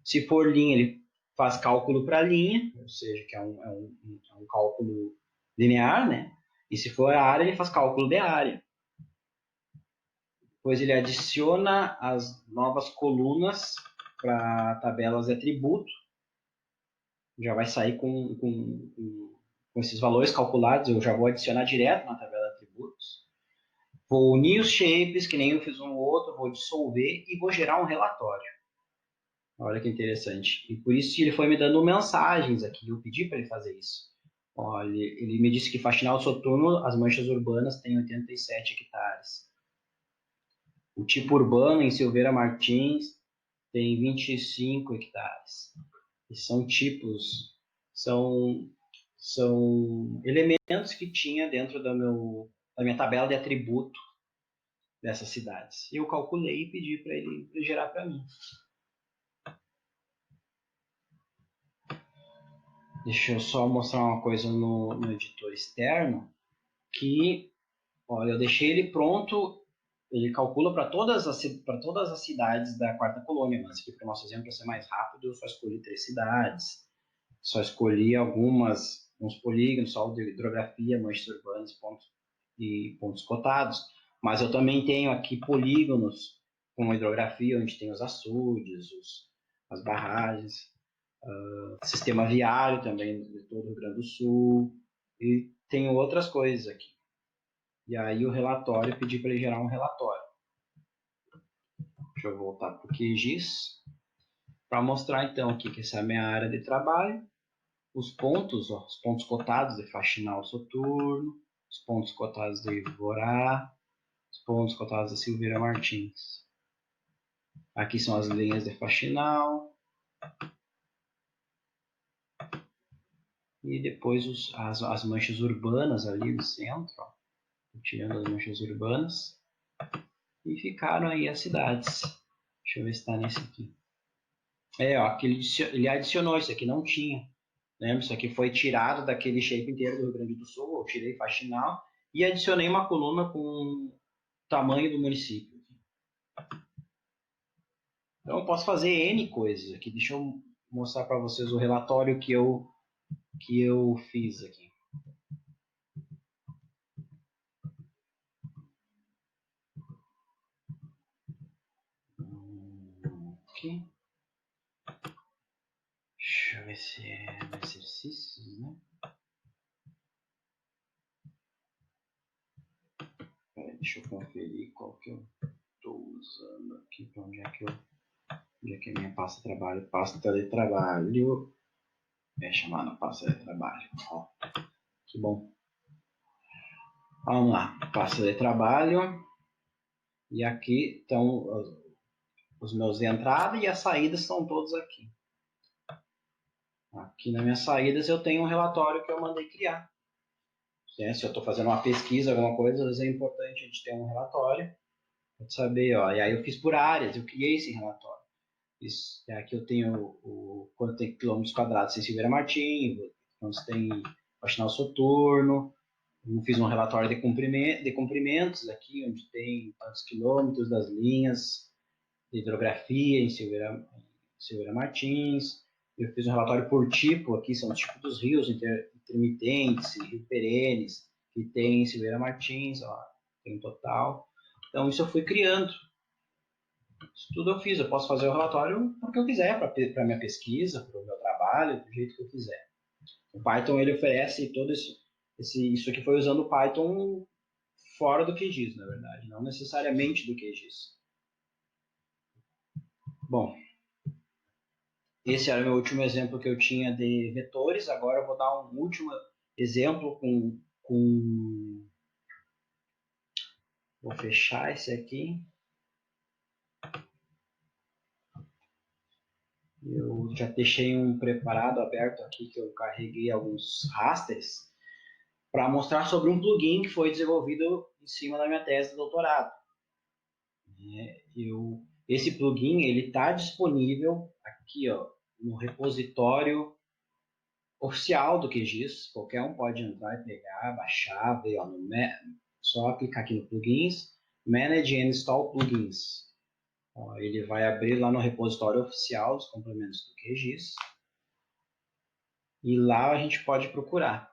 Se for linha, ele faz cálculo para linha, ou seja, que é um cálculo linear, né? E se for a área, ele faz cálculo de área. Depois ele adiciona as novas colunas para tabelas de atributo. Já vai sair com esses valores calculados, eu já vou adicionar direto na tabela de atributos. Vou unir os shapes, que nem eu fiz um outro, vou dissolver e vou gerar um relatório. Olha que interessante. E por isso ele foi me dando mensagens aqui, eu pedi para ele fazer isso. Olha, ele me disse que Faxinal Soturno, as manchas urbanas têm 87 hectares. O tipo urbano em Silveira Martins tem 25 hectares. E são tipos, são, são elementos que tinha dentro da minha tabela de atributo dessas cidades. E eu calculei e pedi para ele gerar para mim. Deixa eu só mostrar uma coisa no editor externo, que olha, eu deixei ele pronto, ele calcula para todas as cidades da quarta colônia, mas aqui para o nosso exemplo, para ser mais rápido, eu só escolhi 3 cidades, só escolhi uns polígonos, só de hidrografia, manchas urbanas e pontos cotados, mas eu também tenho aqui polígonos com hidrografia, onde tem os açudes, as barragens, sistema viário também de todo o Rio Grande do Sul, e tenho outras coisas aqui. E aí o relatório, eu pedi para ele gerar um relatório. Deixa eu voltar para o QGIS, para mostrar então aqui que essa é a minha área de trabalho, os pontos cotados de Faxinal Soturno, os pontos cotados de Ivorá, os pontos cotados de Silveira Martins. Aqui são as linhas de Faxinal. E depois as manchas urbanas ali no centro, ó, tirando as manchas urbanas. E ficaram aí as cidades. Deixa eu ver se está nesse aqui. Ó, aqui ele adicionou, isso aqui não tinha. Lembra? Isso aqui foi tirado daquele shape inteiro do Rio Grande do Sul. Eu tirei Faxinal e adicionei uma coluna com o tamanho do município. Então eu posso fazer N coisas aqui. Deixa eu mostrar para vocês o relatório que eu fiz aqui. Aqui. Deixa eu ver se é no exercícios, né? Deixa eu conferir qual que eu estou usando aqui, para onde é que é a minha pasta de trabalho. Pasta de trabalho. É chamada pasta de trabalho. Ó, que bom. Vamos lá, pasta de trabalho. E aqui estão os meus de entrada e as saídas estão todos aqui. Aqui nas minhas saídas eu tenho um relatório que eu mandei criar. Se eu estou fazendo uma pesquisa, alguma coisa, às vezes é importante a gente ter um relatório para saber. Ó, e aí eu fiz por áreas, eu criei esse relatório. Isso, aqui eu tenho quanto tem quilômetros quadrados em Silveira Martins, quantos tem Faxinal Soturno. Eu fiz um relatório de comprimentos aqui, onde tem quantos quilômetros das linhas de hidrografia em Silveira Martins. Eu fiz um relatório por tipo, aqui são os tipos dos rios intermitentes, rios perenes, que tem em Silveira Martins, ó, tem um total. Então, isso eu fui criando. Isso tudo eu fiz. Eu posso fazer o relatório porque eu quiser, para a minha pesquisa, para o meu trabalho, do jeito que eu quiser. O Python, ele oferece todo isso aqui foi usando o Python fora do QGIS, na verdade, não necessariamente do QGIS. Bom, esse era o meu último exemplo que eu tinha de vetores. Agora eu vou dar um último exemplo Vou fechar esse aqui. Eu já deixei um preparado aberto aqui que eu carreguei alguns rasters para mostrar sobre um plugin que foi desenvolvido em cima da minha tese de doutorado. Esse plugin ele está disponível aqui, ó, no repositório oficial do QGIS. Qualquer um pode entrar e pegar, baixar, ver, ó, só clicar aqui no plugins, Manage and Install Plugins. Ó, ele vai abrir lá no repositório oficial dos complementos do QGIS. E lá a gente pode procurar.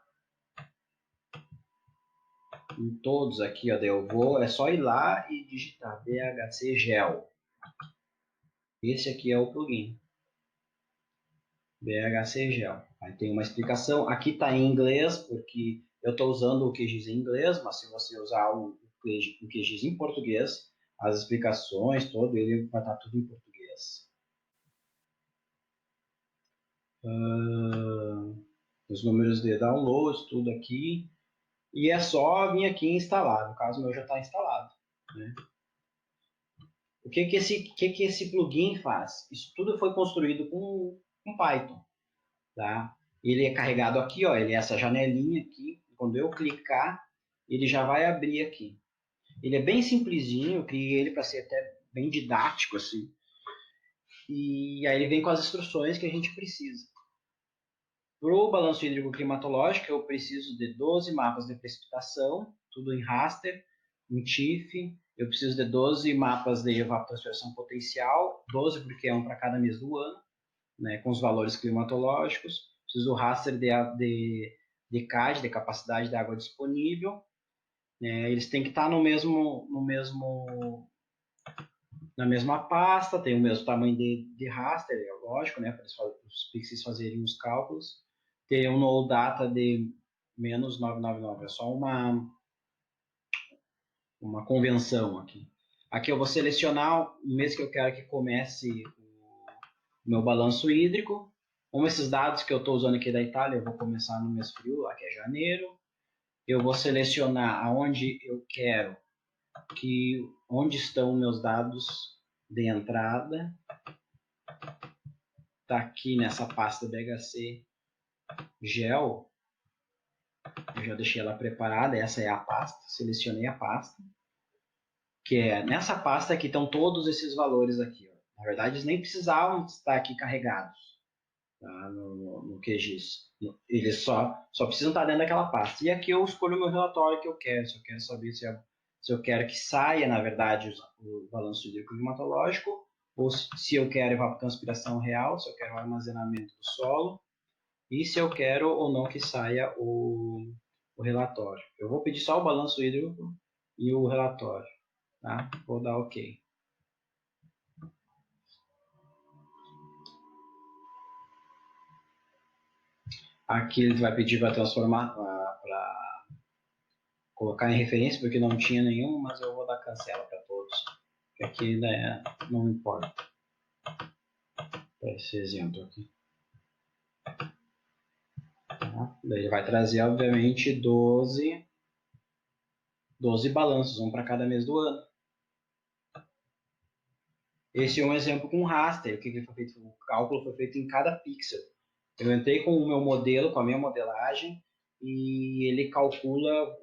Em todos aqui, ó, é só ir lá e digitar BHC Gel. Esse aqui é o plugin. BHC Gel. Aí tem uma explicação. Aqui está em inglês, porque eu estou usando o QGIS em inglês, mas se você usar o QGIS em português, as explicações, todo ele vai estar tudo em português. os números de download, tudo aqui, e é só vir aqui e instalar. No caso, o meu já está instalado. Né? O que esse plugin faz? Isso tudo foi construído com Python. Tá? Ele é carregado aqui, ó, ele é essa janelinha aqui. Quando eu clicar, ele já vai abrir aqui. Ele é bem simplesinho, eu criei ele para ser até bem didático, assim. E aí ele vem com as instruções que a gente precisa. Para o balanço hídrico climatológico, eu preciso de 12 mapas de precipitação, tudo em raster, em TIFF. Eu preciso de 12 mapas de evapotranspiração potencial, 12 porque é um para cada mês do ano, né, com os valores climatológicos. Preciso do raster de CAD, de capacidade de água disponível. Eles têm que estar na mesma pasta, tem o mesmo tamanho de raster, é lógico, né, para os pixels fazerem os cálculos. Ter um null data de menos 999, é só uma convenção aqui. Aqui eu vou selecionar o mês que eu quero que comece o meu balanço hídrico. Como esses dados que eu estou usando aqui da Itália, eu vou começar no mês frio, lá que é janeiro. Eu vou selecionar aonde eu quero onde estão meus dados de entrada. Está aqui nessa pasta BHC Gel. Eu já deixei ela preparada, essa é a pasta, selecionei a pasta. Que é nessa pasta aqui estão todos esses valores aqui. Ó. Na verdade, eles nem precisavam estar aqui carregados, tá? no QGIS. Eles só precisam estar dentro daquela pasta. E aqui eu escolho o meu relatório que eu quero. Se eu quero saber se eu quero que saia, na verdade, o balanço hídrico climatológico, ou se eu quero evapotranspiração real, se eu quero o armazenamento do solo, e se eu quero ou não que saia o relatório. Eu vou pedir só o balanço hídrico e o relatório. Tá? Vou dar OK. Aqui ele vai pedir para transformar, para colocar em referência, porque não tinha nenhum, mas eu vou dar cancela para todos. Que aqui né, não importa. Para esse exemplo aqui. Tá? Daí ele vai trazer, obviamente, 12 balanços, um para cada mês do ano. Esse é um exemplo com raster. O que foi feito? O cálculo foi feito em cada pixel. Eu entrei com o meu modelo, com a minha modelagem, e ele calcula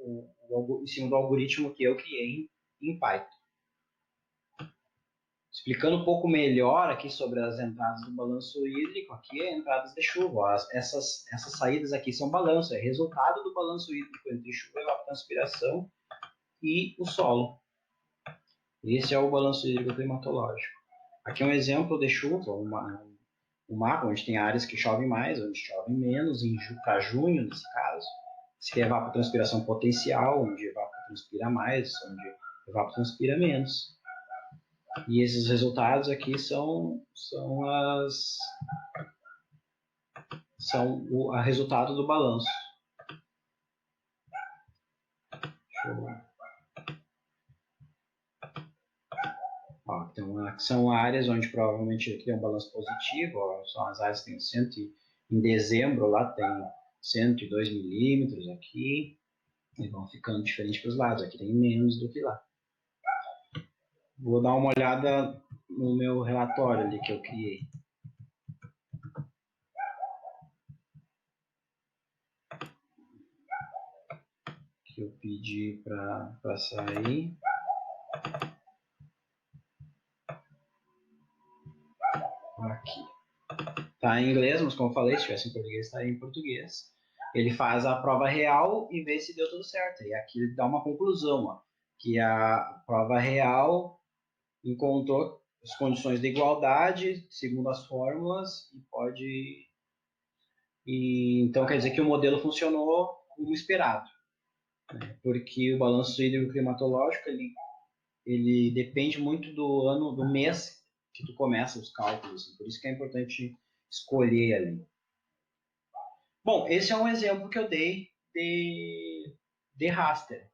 em cima do algoritmo que eu criei em Python. Explicando um pouco melhor aqui sobre as entradas do balanço hídrico, aqui é entradas de chuva. Essas saídas aqui são balanço, é resultado do balanço hídrico entre chuva, evapotranspiração e o solo. Esse é o balanço hídrico climatológico. Aqui é um exemplo de chuva, um mapa onde tem áreas que chovem mais, onde chovem menos, para junho, nesse caso. Esse aqui é evapotranspiração potencial, onde evapotranspira mais, onde evapotranspira menos. E esses resultados aqui são o resultado do balanço. Ó, são áreas onde provavelmente aqui é um balanço positivo, ó, são as áreas que tem em dezembro lá tem 102 milímetros aqui, e vão ficando diferentes para os lados, aqui tem menos do que lá. Vou dar uma olhada no meu relatório ali que eu criei. Que eu pedi para sair. Aqui. Tá em inglês, mas como eu falei, se tivesse em português, estaria em português. Ele faz a prova real e vê se deu tudo certo. E aqui ele dá uma conclusão, ó, que a prova real encontrou as condições de igualdade segundo as fórmulas então quer dizer que o modelo funcionou como esperado, né? Porque o balanço hídrico climatológico ele depende muito do mês que tu começa os cálculos, por isso que é importante escolher ali. Bom, esse é um exemplo que eu dei de raster,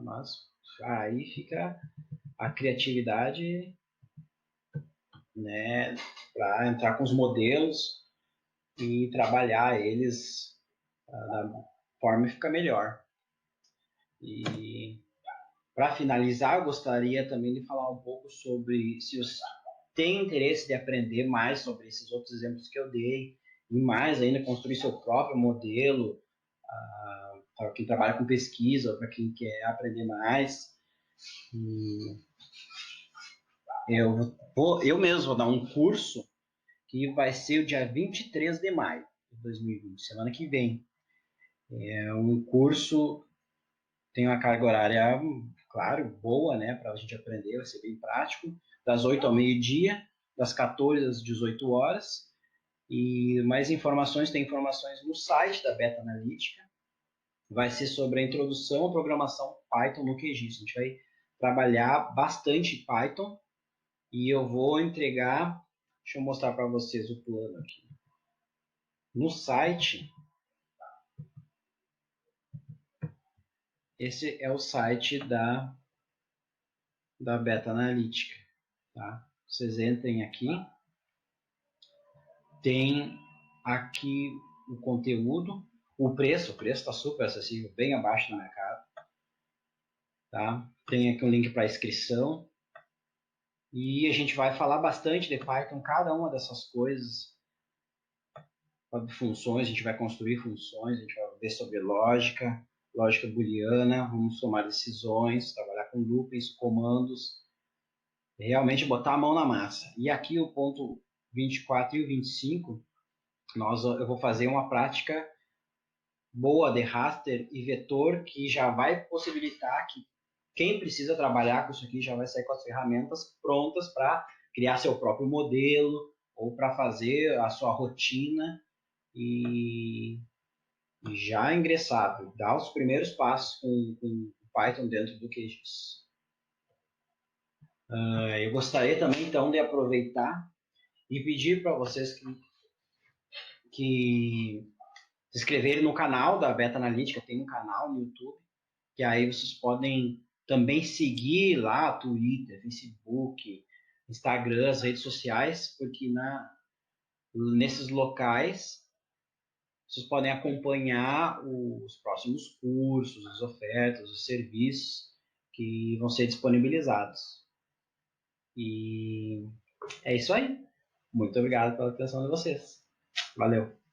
mas aí fica a criatividade, né, para entrar com os modelos e trabalhar eles da forma fica melhor. E para finalizar, eu gostaria também de falar um pouco sobre se você tem interesse de aprender mais sobre esses outros exemplos que eu dei, e mais ainda construir seu próprio modelo, para quem trabalha com pesquisa, para quem quer aprender mais. E eu mesmo vou dar um curso que vai ser o dia 23 de maio de 2020, semana que vem. É um curso, tem uma carga horária, claro, boa, né, para a gente aprender, vai ser bem prático, das 8 ao meio-dia, das 14 às 18 horas, e mais informações, tem informações no site da Beta Analítica, vai ser sobre a introdução à programação Python no QGIS. A gente vai trabalhar bastante Python, e eu vou entregar, deixa eu mostrar para vocês o plano aqui. No site, esse é o site da Beta Analítica. Tá? Vocês entrem aqui, tem aqui o conteúdo, o preço está super acessível, bem abaixo do mercado. Tá? Tem aqui um link para inscrição. E a gente vai falar bastante de Python, cada uma dessas coisas, sobre funções, a gente vai construir funções, a gente vai ver sobre lógica, lógica booleana, vamos tomar decisões, trabalhar com loopings, comandos, realmente botar a mão na massa. E aqui o ponto 24 e o 25, eu vou fazer uma prática boa de raster e vetor que já vai possibilitar que quem precisa trabalhar com isso aqui já vai sair com as ferramentas prontas para criar seu próprio modelo ou para fazer a sua rotina e já ingressar, dar os primeiros passos com Python dentro do QGIS. Eu gostaria também, então, de aproveitar e pedir para vocês que se inscreverem no canal da Beta Analítica, tem um canal no YouTube, que aí vocês podem também seguir lá Twitter, Facebook, Instagram, as redes sociais, porque nesses locais vocês podem acompanhar os próximos cursos, as ofertas, os serviços que vão ser disponibilizados. E é isso aí. Muito obrigado pela atenção de vocês. Valeu.